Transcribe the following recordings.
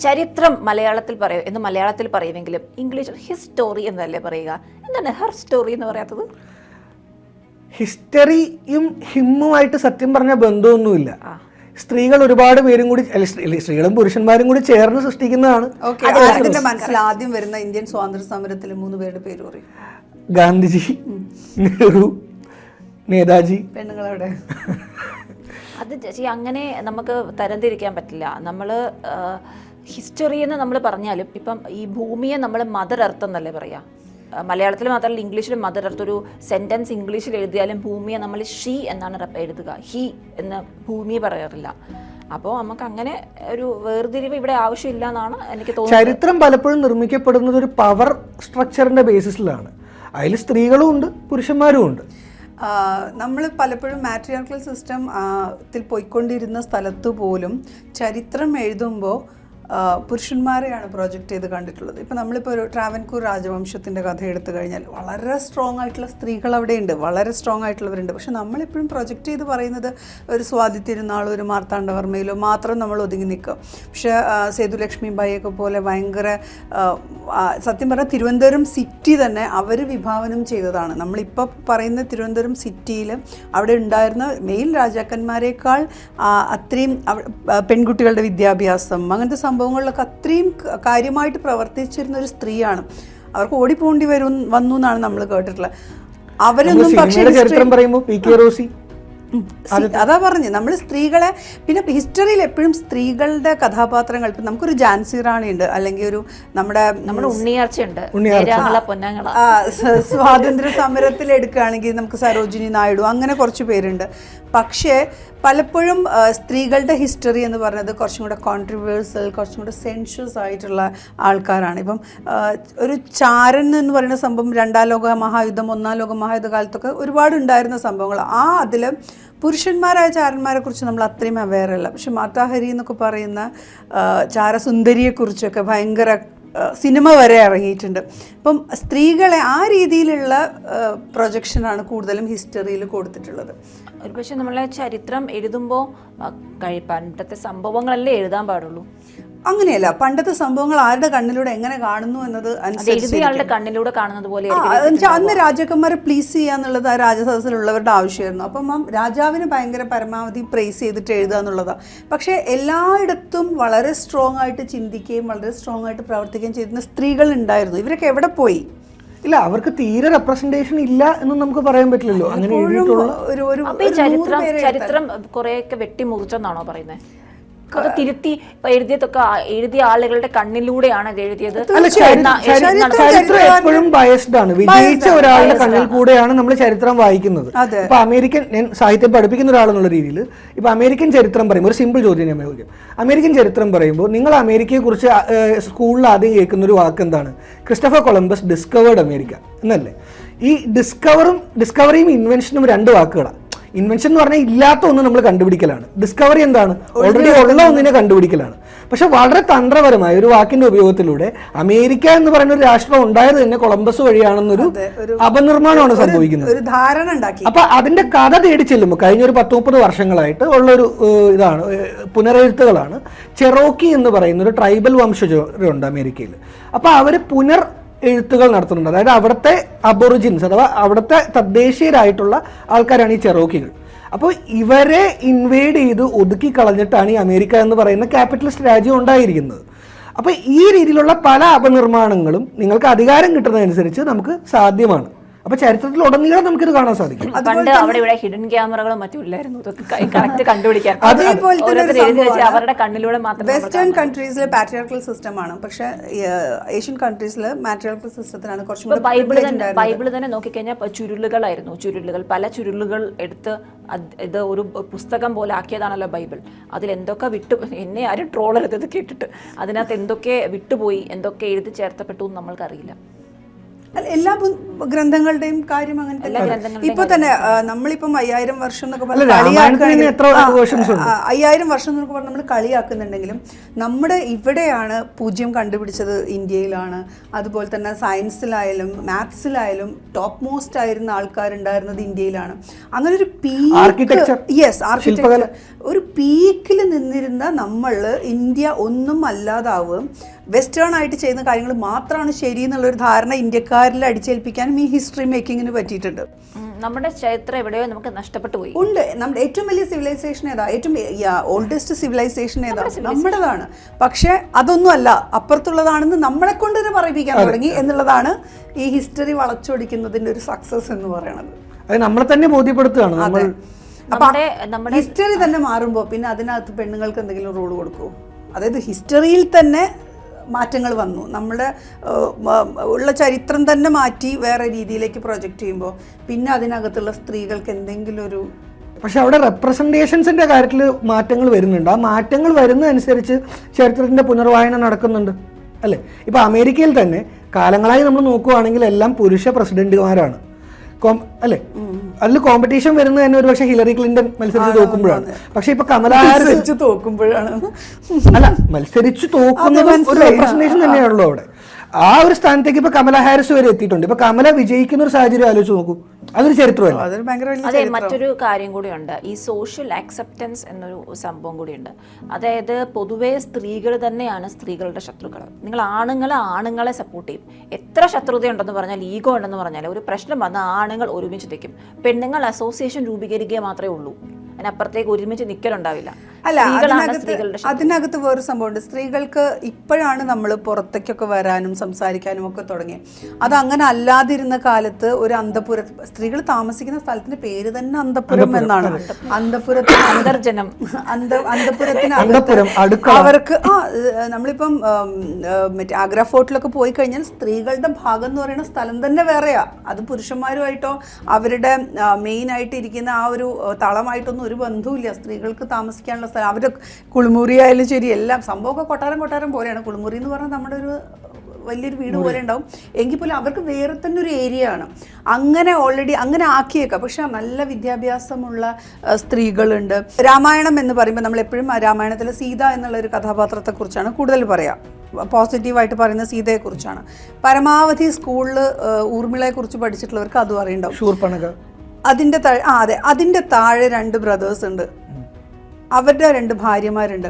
ചരിത്രം മലയാളത്തിൽ പറയൂ എന്ന് മലയാളത്തിൽ പറയുമെങ്കിലും ഇംഗ്ലീഷിൽ ഹിസ്റ്റോറി എന്നല്ലേ പറയുക. എന്താണ് ഹെർ സ്റ്റോറി എന്ന് പറയാത്തത്? ഹിസ്റ്ററിയും ഹിമ്മുമായിട്ട് സത്യം പറഞ്ഞ ബന്ധമൊന്നുമില്ല. സ്ത്രീകൾ ഒരുപാട് പേരും കൂടി, സ്ത്രീകളും പുരുഷന്മാരും കൂടി ചേർന്ന് സൃഷ്ടിക്കുന്നതാണ്. അതിന്റെ മനസ്സിൽ ആദ്യം വരുന്ന ഇന്ത്യൻ സ്വാതന്ത്ര്യ സമരത്തിൽ 3 പേരുടെ പേര് പറയും. ഗാന്ധിജി, നെഹ്റു, നേതാജി. പെണ്ണുങ്ങളവിടെ അത് അങ്ങനെ നമുക്ക് തരംതിരിക്കാൻ പറ്റില്ല. നമ്മൾ ഹിസ്റ്ററി എന്ന് നമ്മൾ പറഞ്ഞാലും ഇപ്പം ഈ ഭൂമിയെ നമ്മൾ മദർ എർത്ത് എന്നല്ലേ പറയാം. മലയാളത്തിൽ മാത്രമല്ല ഇംഗ്ലീഷിലും മദർ എർത്ത്. ഒരു സെൻറ്റൻസ് ഇംഗ്ലീഷിൽ എഴുതിയാലും ഭൂമിയെ നമ്മൾ ഷീ എന്നാണ് എഴുതുക, ഹി എന്ന് ഭൂമിയെ പറയാറില്ല. അപ്പോൾ നമുക്ക് അങ്ങനെ ഒരു വേർതിരിവ് ഇവിടെ ആവശ്യമില്ല എന്നാണ് എനിക്ക് തോന്നുന്നത്. ചരിത്രം പലപ്പോഴും നിർമ്മിക്കപ്പെടുന്നത് ഒരു പവർ സ്ട്രക്ചറിന്റെ ബേസിസിലാണ്. അതിൽ സ്ത്രീകളും ഉണ്ട്, പുരുഷന്മാരും ഉണ്ട്. നമ്മൾ പലപ്പോഴും മാട്രിയാർക്കൽ സിസ്റ്റം ത്തിൽ പോയിക്കൊണ്ടിരുന്ന സ്ഥലത്ത് പോലും ചരിത്രം എഴുതുമ്പോൾ പുരുഷന്മാരെയാണ് പ്രൊജക്റ്റ് ചെയ്ത് കണ്ടിട്ടുള്ളത്. ഇപ്പോൾ നമ്മളിപ്പോൾ ഒരു ട്രാവൻകൂർ രാജവംശത്തിൻ്റെ കഥ എടുത്തു കഴിഞ്ഞാൽ വളരെ സ്ട്രോങ് ആയിട്ടുള്ള സ്ത്രീകൾ അവിടെയുണ്ട്, വളരെ സ്ട്രോങ് ആയിട്ടുള്ളവരുണ്ട്. പക്ഷെ നമ്മളെപ്പോഴും പ്രൊജക്റ്റ് ചെയ്ത് പറയുന്നത് ഒരു സ്വാതി തിരുനാളോ ഒരു മാർത്താണ്ഡവർമ്മയിലോ മാത്രം നമ്മൾ ഒതുങ്ങി നിൽക്കും. പക്ഷേ സേതുലക്ഷ്മി ബായിയൊക്കെ പോലെ ഭയങ്കര സത്യം പറഞ്ഞാൽ തിരുവനന്തപുരം സിറ്റി തന്നെ അവർ വിഭാവനം ചെയ്തതാണ്. നമ്മളിപ്പോൾ പറയുന്ന തിരുവനന്തപുരം സിറ്റിയിൽ അവിടെ ഉണ്ടായിരുന്ന മെയിൻ രാജാക്കന്മാരെക്കാൾ അത്രയും പെൺകുട്ടികളുടെ വിദ്യാഭ്യാസം അങ്ങനത്തെ സംഭവങ്ങളിലൊക്കെ അത്രയും കാര്യമായിട്ട് പ്രവർത്തിച്ചിരുന്ന ഒരു സ്ത്രീയാണ്. അവർക്ക് ഓടിപ്പോണ്ടി വന്നു എന്നാണ് നമ്മൾ കേട്ടിട്ടുള്ളത്. അവരൊന്നും പക്ഷേ ചരിത്രം പറയുമ്പോൾ പി.കെ. റോസി അതാ പറഞ്ഞു നമ്മൾ സ്ത്രീകളെ, പിന്നെ ഹിസ്റ്ററിയിൽ എപ്പോഴും സ്ത്രീകളുടെ കഥാപാത്രങ്ങൾ, ഇപ്പം നമുക്കൊരു ഝാൻസി റാണി ഉണ്ട്, അല്ലെങ്കിൽ ഒരു നമ്മുടെ ഉണ്ണിയാർച്ചയുണ്ട്, സ്വാതന്ത്ര്യ സമരത്തിൽ എടുക്കുകയാണെങ്കിൽ നമുക്ക് സരോജിനി നായിഡു, അങ്ങനെ കുറച്ച് പേരുണ്ട്. പക്ഷേ പലപ്പോഴും സ്ത്രീകളുടെ ഹിസ്റ്ററി എന്ന് പറയുന്നത് കുറച്ചും കൂടെ കോൺട്രവേഴ്സൽ, കുറച്ചും കൂടെ സെൻഷ്യസ് ആയിട്ടുള്ള ആൾക്കാരാണ്. ഇപ്പം ഒരു ചാരൻ എന്ന് പറയുന്ന സംഭവം 2ാം ലോക മഹായുദ്ധം 1ാം ലോക മഹായുദ്ധ കാലത്തൊക്കെ ഒരുപാട് ഉണ്ടായിരുന്ന സംഭവങ്ങൾ. അതിൽ പുരുഷന്മാരായ ചാരന്മാരെ കുറിച്ച് നമ്മൾ അത്രയും അവെയർ അല്ല. പക്ഷെ മാതാഹരി എന്നൊക്കെ പറയുന്ന ചാരസുന്ദരിയെക്കുറിച്ചൊക്കെ ഭയങ്കര സിനിമ വരെ ഇറങ്ങിയിട്ടുണ്ട്. അപ്പം സ്ത്രീകളെ ആ രീതിയിലുള്ള പ്രൊജക്ഷനാണ് കൂടുതലും ഹിസ്റ്ററിയിൽ കൊടുത്തിട്ടുള്ളത്. ഒരു പക്ഷെ നമ്മളെ ചരിത്രം എഴുതുമ്പോൾ പണ്ടത്തെ സംഭവങ്ങളല്ലേ എഴുതാൻ പാടുള്ളൂ. അങ്ങനെയല്ല, പണ്ടത്തെ സംഭവങ്ങൾ ആരുടെ കണ്ണിലൂടെ എങ്ങനെ കാണുന്നു എന്നത് അനുസരിച്ച് കണ്ണിലൂടെ കാണുന്നത് പോലെ അന്ന് രാജാക്കന്മാരെ പ്ലീസ് ചെയ്യാന്നുള്ളത് ആ രാജസദസ്സിലുള്ളവരുടെ ആവശ്യമായിരുന്നു. അപ്പം രാജാവിന് ഭയങ്കര പരമാവധി പ്രൈസ് ചെയ്തിട്ട് എഴുതുക എന്നുള്ളതാണ്. പക്ഷേ എല്ലായിടത്തും വളരെ സ്ട്രോങ് ആയിട്ട് ചിന്തിക്കുകയും വളരെ സ്ട്രോങ് ആയിട്ട് പ്രവർത്തിക്കുകയും ചെയ്യുന്ന സ്ത്രീകൾ ഉണ്ടായിരുന്നു. ഇവരൊക്കെ എവിടെ പോയി? ഇല്ല, അവർക്ക് തീരെ റെപ്രസെന്റേഷൻ ഇല്ല എന്ന് നമുക്ക് പറയാൻ പറ്റില്ലല്ലോ. അങ്ങനെ ചരിത്രം കുറെയൊക്കെ വെട്ടിമുറിച്ചെന്നാണോ പറയുന്നത്? അത് തിരുത്തി എഴുതിയ ആളുകളുടെ കണ്ണിലൂടെയാണ് അത് എഴുതിയത്. ചരിത്രം എപ്പോഴും ബയസ്ഡ് ആണ്. വിജയിച്ച ഒരാളുടെ കണ്ണിൽ കൂടെയാണ് നമ്മൾ ചരിത്രം വായിക്കുന്നത്. ഇപ്പൊ അമേരിക്കൻ, ഞാൻ സാഹിത്യം പഠിപ്പിക്കുന്ന ഒരാളെന്നുള്ള രീതിയിൽ ഇപ്പൊ അമേരിക്കൻ ചരിത്രം പറയുമ്പോൾ ഒരു സിമ്പിൾ ചോദ്യം ഞാൻ ചോദിക്കും. അമേരിക്കൻ ചരിത്രം പറയുമ്പോൾ നിങ്ങൾ അമേരിക്കയെ കുറിച്ച് സ്കൂളിൽ ആദ്യം കേൾക്കുന്ന ഒരു വാക്ക് എന്താണ്? ക്രിസ്റ്റഫർ കൊളംബസ് ഡിസ്കവേർഡ് അമേരിക്ക എന്നല്ലേ. ഈ ഡിസ്കവറിയും ഇൻവെൻഷനും 2 വാക്കുകളാണ്. ഇൻവെൻഷൻ എന്ന് പറഞ്ഞാൽ ഇല്ലാത്ത ഒന്ന് നമ്മൾ കണ്ടുപിടിക്കലാണ്. ഡിസ്കവറി എന്താണ്? ഓൾറെഡി ഉള്ള ഒന്നിനെ കണ്ടുപിടിക്കലാണ്. പക്ഷെ വളരെ തന്ത്രപരമായ ഒരു വാക്കിന്റെ ഉപയോഗത്തിലൂടെ അമേരിക്ക എന്ന് പറയുന്ന ഒരു രാഷ്ട്രം ഉണ്ടായത് തന്നെ കൊളംബസ് വഴിയാണെന്നൊരു അപനിർമ്മാണമാണ് സംഭവിക്കുന്നത്. അപ്പൊ അതിന്റെ കഥ തേടി ചെല്ലുമ്പോൾ കഴിഞ്ഞ ഒരു 10-30 വർഷങ്ങളായിട്ട് ഉള്ളൊരു ഇതാണ്, പുനരെഴുത്തുകളാണ്. ചെറോക്കി എന്ന് പറയുന്ന ഒരു ട്രൈബൽ വംശജരുണ്ട് അമേരിക്കയിൽ. അപ്പൊ അവര് എഴുത്തുകൾ നടത്തുന്നുണ്ട്. അതായത് അവിടുത്തെ അബോറിജിൻസ് അഥവാ അവിടുത്തെ തദ്ദേശീയരായിട്ടുള്ള ആൾക്കാരാണ് ഈ ചെറോക്കികൾ. അപ്പോൾ ഇവരെ ഇൻവേഡ് ചെയ്ത് ഒതുക്കി കളഞ്ഞിട്ടാണ് ഈ അമേരിക്ക എന്ന് പറയുന്ന ക്യാപിറ്റലിസ്റ്റ് രാജ്യം ഉണ്ടായിരിക്കുന്നത്. അപ്പോൾ ഈ രീതിയിലുള്ള പല അപനിർമ്മാണങ്ങളും നിങ്ങൾക്ക് അധികാരം കിട്ടുന്നതനുസരിച്ച് നമുക്ക് സാധ്യമാണ്. അപ്പൊ ചരിത്രത്തിൽ ഉടനീളം നമുക്കിത് കാണാൻ സാധിക്കും. പണ്ട് അവിടെ ഇവിടെ ഹിഡൻ ക്യാമറകളും മറ്റും ഇല്ലായിരുന്നു, കറക്റ്റ് കണ്ടുപിടിക്കാൻ. അവരുടെ കണ്ണിലൂടെ മാത്രം. വെസ്റ്റേൺ കൺട്രീസിൽ പാട്രിയാർക്കൽ സിസ്റ്റമാണ്, പക്ഷെ ഏഷ്യൻ കൺട്രീസിൽ മാട്രിയാർക്കൽ സിസ്റ്റത്തിനാണ് കുറച്ചും കൂടി. ബൈബിൾ തന്നെ നോക്കിക്കഴിഞ്ഞാൽ ചുരുളുകളായിരുന്നു, പല ചുരുളുകൾ എടുത്ത് ഇത് ഒരു പുസ്തകം പോലെ ആക്കിയതാണല്ലോ ബൈബിൾ. അതിൽ എന്തൊക്കെ എന്നെ ആരും ട്രോളരുത് ഇത് കേട്ടിട്ട്. അതിനകത്ത് എന്തൊക്കെ വിട്ടുപോയി, എന്തൊക്കെ എഴുതി ചേർത്തപ്പെട്ടു എന്ന് നമ്മൾക്കറിയില്ല. എല്ലാ ഗ്രന്ഥങ്ങളുടെയും കാര്യം അങ്ങനെ തന്നെ. ഇപ്പൊ തന്നെ നമ്മളിപ്പം 5000 വർഷം എന്നൊക്കെ പറഞ്ഞാൽ 5000 വർഷം എന്നൊക്കെ പറഞ്ഞാൽ നമ്മൾ കളിയാക്കുന്നുണ്ടെങ്കിലും നമ്മുടെ ഇവിടെയാണ് പൂജ്യം കണ്ടുപിടിച്ചത് ഇന്ത്യയിലാണ്. അതുപോലെ തന്നെ സയൻസിലായാലും മാത്സിലായാലും ടോപ്പ് മോസ്റ്റ് ആയിരുന്ന ആൾക്കാരുണ്ടായിരുന്നത് ഇന്ത്യയിലാണ്. അങ്ങനെ ഒരു ആർക്കിടെക്ചർ ഒരു പീക്കിൽ നിന്നിരുന്ന നമ്മൾ ഇന്ത്യ ഒന്നും അല്ലാതാവും, വെസ്റ്റേൺ ആയിട്ട് ചെയ്യുന്ന കാര്യങ്ങൾ മാത്രമാണ് ശരി എന്നുള്ളൊരു ധാരണ ഇന്ത്യക്കാരിൽ അടിച്ചേൽപ്പിക്കാനും ഈ ഹിസ്റ്ററി മേക്കിങ്ങിന് പറ്റിയിട്ടുണ്ട്. നമ്മുടെ ചരിത്രം എവിടെയോ നമുക്ക് നഷ്ടപ്പെട്ടു പോയി ഉണ്ട്. നമ്മുടെ ഏറ്റവും വലിയ സിവിലൈസേഷൻ ഏതാ? ഏറ്റവും ഓൾഡസ്റ്റ് സിവിലൈസേഷൻ ഏതാ? നമ്മുടേതാണ്. പക്ഷെ അതൊന്നും അല്ല, അപ്പുറത്തുള്ളതാണെന്ന് നമ്മളെ കൊണ്ട് തന്നെ പറയിപ്പിക്കാൻ തുടങ്ങി എന്നുള്ളതാണ് ഈ ഹിസ്റ്ററി വളച്ചൊടിക്കുന്നതിന്റെ ഒരു സക്സസ് എന്ന് പറയുന്നത്. അത് നമ്മളെ തന്നെ ബോധ്യപ്പെടുത്തുകയാണ്. അപ്പൊ ഹിസ്റ്ററി തന്നെ മാറുമ്പോൾ പിന്നെ അതിനകത്ത് പെണ്ണുങ്ങൾക്ക് എന്തെങ്കിലും റോൾ കൊടുക്കുമോ? അതായത് ഹിസ്റ്ററിയിൽ തന്നെ മാറ്റങ്ങൾ വന്നു, നമ്മുടെ ഉള്ള ചരിത്രം തന്നെ മാറ്റി വേറെ രീതിയിലേക്ക് പ്രൊജക്റ്റ് ചെയ്യുമ്പോൾ പിന്നെ അതിനകത്തുള്ള സ്ത്രീകൾക്ക് എന്തെങ്കിലും ഒരു പക്ഷെ അവിടെ റെപ്രസെന്റേഷൻസിന്റെ കാര്യത്തിൽ മാറ്റങ്ങൾ വരുന്നുണ്ട്. ആ മാറ്റങ്ങൾ വരുന്നതനുസരിച്ച് ചരിത്രത്തിന്റെ പുനർവായന നടക്കുന്നുണ്ട് അല്ലേ? ഇപ്പൊ അമേരിക്കയിൽ തന്നെ കാലങ്ങളായി നമ്മൾ നോക്കുവാണെങ്കിൽ എല്ലാം പുരുഷ പ്രസിഡന്റുമാരാണ് അല്ലേ? അതിൽ കോമ്പറ്റീഷൻ വരുന്നത് തന്നെ ഒരു പക്ഷേ ഹിലറി ക്ലിന്റൺ മത്സരിച്ച് തോക്കുമ്പോഴാണ്. പക്ഷെ ഇപ്പൊ കമലാ ഹാരിസ് തോക്കുമ്പോഴാണ് അല്ല, മത്സരിച്ച് തോക്കുന്നത് ഒരു റെപ്രസെന്റേഷൻ തന്നെയാണല്ലോ അവിടെ. ആ ഒരു സ്ഥാനത്തേക്ക് ഇപ്പൊ കമലാ ഹാരിസ് വരെ എത്തിയിട്ടുണ്ട്. ഇപ്പൊ കമല വിജയിക്കുന്ന ഒരു സാഹചര്യം ആലോചിച്ച് നോക്കൂ, അതൊരു ചരിത്രമല്ല. അതെ, മറ്റൊരു കാര്യം കൂടിയുണ്ട്, ഈ സോഷ്യൽ ആക്സെപ്റ്റൻസ് എന്നൊരു സംഭവം കൂടിയുണ്ട്. അതായത് പൊതുവേ സ്ത്രീകൾ തന്നെയാണ് സ്ത്രീകളുടെ ശത്രുക്കൾ. നിങ്ങൾ ആണുങ്ങളെ സപ്പോർട്ട് ചെയ്യും. എത്ര ശത്രുതയുണ്ടെന്ന് പറഞ്ഞാൽ, ഈഗോ ഉണ്ടെന്ന് പറഞ്ഞാൽ, ഒരു പ്രശ്നം വന്ന ആണുങ്ങൾ ഒരുമിച്ച് നിൽക്കും. പെണ്ണുങ്ങൾ അസോസിയേഷൻ രൂപീകരിക്കുക മാത്രമേ ഉള്ളൂ, അതിനപ്പുറത്തേക്ക് ഒരുമിച്ച് നിൽക്കലുണ്ടാവില്ല. അല്ല, അതിനകത്ത് വേറൊരു സംഭവമുണ്ട്. സ്ത്രീകൾക്ക് ഇപ്പോഴാണ് നമ്മൾ പുറത്തേക്കൊക്കെ വരാനും സംസാരിക്കാനും ഒക്കെ തുടങ്ങിയത്. അത് അങ്ങനെ അല്ലാതിരുന്ന കാലത്ത് ഒരു സ്ത്രീകൾ താമസിക്കുന്ന സ്ഥലത്തിന്റെ പേര് തന്നെ അന്തപുരം എന്നാണ്. അന്തപുരത്തിന് അന്തർജനം, അന്തപുരത്തിന് അവർക്ക് നമ്മളിപ്പം മറ്റേ ആഗ്ര ഫോർട്ടിലൊക്കെ പോയി കഴിഞ്ഞാൽ സ്ത്രീകളുടെ ഭാഗം എന്ന് പറയുന്ന സ്ഥലം തന്നെ വേറെയാ. അത് പുരുഷന്മാരുമായിട്ടോ അവരുടെ മെയിൻ ആയിട്ട് ഇരിക്കുന്ന ആ ഒരു തളമായിട്ടൊന്നും ഒരു ബന്ധവുമില്ല. സ്ത്രീകൾക്ക് താമസിക്കാനുള്ള സ്ഥലം, അവരുടെ കുളിമുറി ആയാലും ശരി, എല്ലാം സംഭവമൊക്കെ കൊട്ടാരം പോലെയാണ്. കുളിമുറി എന്ന് പറഞ്ഞാൽ നമ്മുടെ ഒരു വലിയൊരു വീട് പോലെ ഉണ്ടാവും. എങ്കിൽ പോലും അവർക്ക് വേറെ തന്നെ ഒരു ഏരിയ ആണ്. അങ്ങനെ ഓൾറെഡി അങ്ങനെ ആക്കിയേക്കാം. പക്ഷെ നല്ല വിദ്യാഭ്യാസമുള്ള സ്ത്രീകളുണ്ട്. രാമായണം എന്ന് പറയുമ്പോൾ നമ്മൾ എപ്പോഴും രാമായണത്തിലെ സീത എന്നുള്ള ഒരു കഥാപാത്രത്തെക്കുറിച്ചാണ് കൂടുതൽ പറയാം. പോസിറ്റീവായിട്ട് പറയുന്ന സീതയെക്കുറിച്ചാണ്. പരമാവധി സ്കൂളിൽ ഊർമിളയെക്കുറിച്ച് പഠിച്ചിട്ടുള്ളവർക്ക് അതും അറിയുണ്ടാവും. അതിൻ്റെ താഴെ 2 ബ്രദേഴ്സ് ഉണ്ട്. അവരുടെ 2 ഭാര്യമാരുണ്ട്.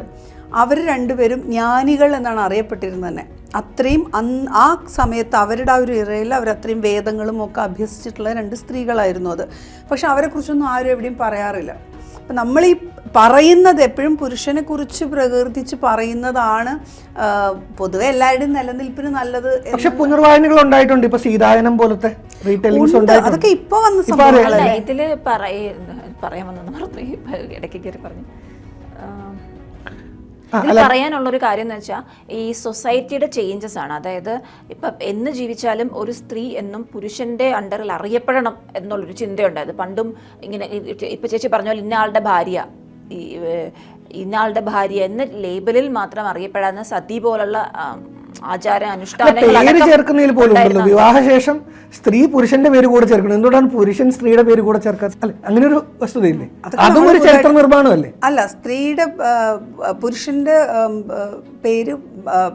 അവർ രണ്ടുപേരും ജ്ഞാനികൾ എന്നാണ് അറിയപ്പെട്ടിരുന്നത് തന്നെ. അത്രയും ആ സമയത്ത് അവരുടെ ആ ഒരു ഇറയിൽ അവരത്രയും വേദങ്ങളും ഒക്കെ അഭ്യസിച്ചിട്ടുള്ള 2 സ്ത്രീകളായിരുന്നു അത്. പക്ഷെ അവരെക്കുറിച്ചൊന്നും ആരും എവിടെയും പറയാറില്ല. അപ്പം നമ്മൾ ഈ പറയുന്നത് എപ്പോഴും പുരുഷനെ കുറിച്ച് പ്രകീർത്തിച്ച് പറയുന്നതാണ് പൊതുവെ എല്ലാവരുടെയും നിലനിൽപ്പിന് നല്ലത്. പക്ഷെ പുനർവായനകൾ ഉണ്ടായിട്ടുണ്ട്. ഇപ്പൊ സീതായനം പോലത്തെ അതൊക്കെ ഇപ്പൊ വന്ന സംഭവങ്ങളല്ല. ഇതില് പറയാമെന്നു പറഞ്ഞു, ഇടയ്ക്ക് കയറി പറഞ്ഞു. ഇതിൽ പറയാനുള്ളൊരു കാര്യം എന്ന് വെച്ചാൽ ഈ സൊസൈറ്റിയുടെ ചേഞ്ചസ് ആണ്. അതായത് ഇപ്പം എന്ന് ജീവിച്ചാലും ഒരു സ്ത്രീ എന്നും പുരുഷന്റെ അണ്ടറിൽ അറിയപ്പെടണം എന്നുള്ളൊരു ചിന്തയുണ്ടായത് പണ്ടും. ഇങ്ങനെ ഇപ്പം ചേച്ചി പറഞ്ഞ പോലെ ഇന്നയാളുടെ ഭാര്യ എന്ന ലേബലിൽ മാത്രം അറിയപ്പെടാവുന്ന സതി പോലുള്ള ആചാര അനുഷ്ഠാനങ്ങൾ ചേർക്കുന്നതിൽ പോലും ഉണ്ടല്ലോ. വിവാഹശേഷം സ്ത്രീ പുരുഷന്റെ പേര് കൂടെ ചേർക്കണം. എന്തുകൊണ്ടാണ് പുരുഷൻ സ്ത്രീയുടെ പേര് കൂടെ ചേർക്കാത്ത? അല്ലെ, അങ്ങനെ ഒരു വസ്തുതയില്ലേ? അതും ഒരു ചരിത്ര നിർമ്മാണമല്ലേ? അല്ല, സ്ത്രീയുടെ പുരുഷന്റെ പേര്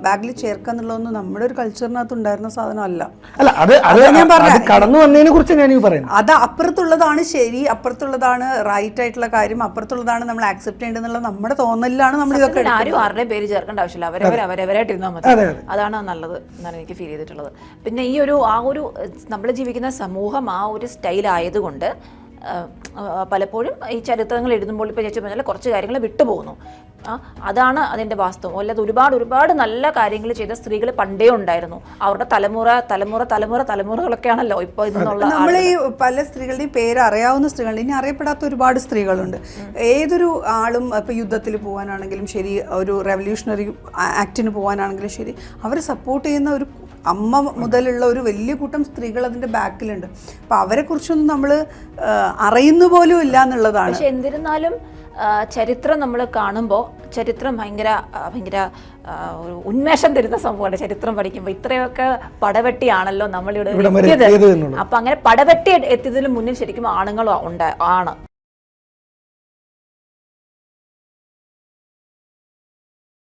ബാഗിൽ ചേർക്കുക എന്നുള്ളതൊന്നും നമ്മുടെ ഒരു കൾച്ചറിനകത്ത് ഉണ്ടായിരുന്ന സാധനമല്ല. അല്ല, അത് ഞാൻ പറഞ്ഞു കടന്നു വന്നതിനെ കുറിച്ച് ഞാൻ പറയുന്നത്. അത് അപ്പുറത്തുള്ളതാണ് ശരി, അപ്പുറത്തുള്ളതാണ് റൈറ്റ് ആയിട്ടുള്ള കാര്യം, അപ്പുറത്തുള്ളതാണ് നമ്മൾ ആക്സെപ്റ്റ് ചെയ്യേണ്ടതെന്നുള്ള നമ്മുടെ തോന്നലിലാണ് നമ്മൾ ഇതൊക്കെ. ആരും ആരുടെയും പേര് ചേർക്കേണ്ട ആവശ്യമില്ല, അവരവരായിട്ടിരുന്നാൽ മതി. അതാണ് നല്ലത് എന്നാണ് എനിക്ക് ഫീൽ ചെയ്തിട്ടുള്ളത്. പിന്നെ ഈ ആ ഒരു നമ്മൾ ജീവിക്കുന്ന സമൂഹം ആ ഒരു സ്റ്റൈൽ ആയതുകൊണ്ട് പലപ്പോഴും ഈ ചരിത്രങ്ങൾ എഴുതുമ്പോൾ ഇപ്പോൾ ചേച്ചി പറഞ്ഞാൽ കുറച്ച് കാര്യങ്ങൾ വിട്ടുപോകുന്നു. അതാണ് അതിൻ്റെ വാസ്തവം. അല്ലാതെ ഒരുപാട് നല്ല കാര്യങ്ങൾ ചെയ്ത സ്ത്രീകൾ പണ്ടേ ഉണ്ടായിരുന്നു. അവരുടെ തലമുറകളൊക്കെയാണല്ലോ ഇപ്പോൾ ഇതിനുള്ള. നമ്മൾ ഈ പല സ്ത്രീകളുടെയും പേര് അറിയാവുന്ന സ്ത്രീകളുണ്ട്, ഇനി അറിയപ്പെടാത്ത ഒരുപാട് സ്ത്രീകളുണ്ട്. ഏതൊരു ആളും ഇപ്പോൾ യുദ്ധത്തിൽ പോകാനാണെങ്കിലും ശരി, ഒരു റെവല്യൂഷണറി ആക്ടിന് പോകാനാണെങ്കിലും ശരി, അവർ സപ്പോർട്ട് ചെയ്യുന്ന ഒരു അമ്മ മുതലുള്ള ഒരു വലിയ കൂട്ടം സ്ത്രീകൾ അതിൻ്റെ ബാക്കിലുണ്ട്. അപ്പം അവരെക്കുറിച്ചൊന്നും നമ്മൾ അറിയുന്നു പോലും ഇല്ല എന്നുള്ളതാണ്. പക്ഷെ എന്നിരുന്നാലും ചരിത്രം നമ്മൾ കാണുമ്പോൾ ചരിത്രം ഭയങ്കര ഒരു ഉന്മേഷം തരുന്ന സംഭവമാണ് ചരിത്രം പഠിക്കുമ്പോൾ. ഇത്രയൊക്കെ പടവെട്ടിയാണല്ലോ നമ്മളിവിടെ എത്തിയത്. അപ്പം അങ്ങനെ പടവെട്ടി എത്തിയതിന് മുന്നിൽ ശരിക്കും ആണുങ്ങളും ആണ്.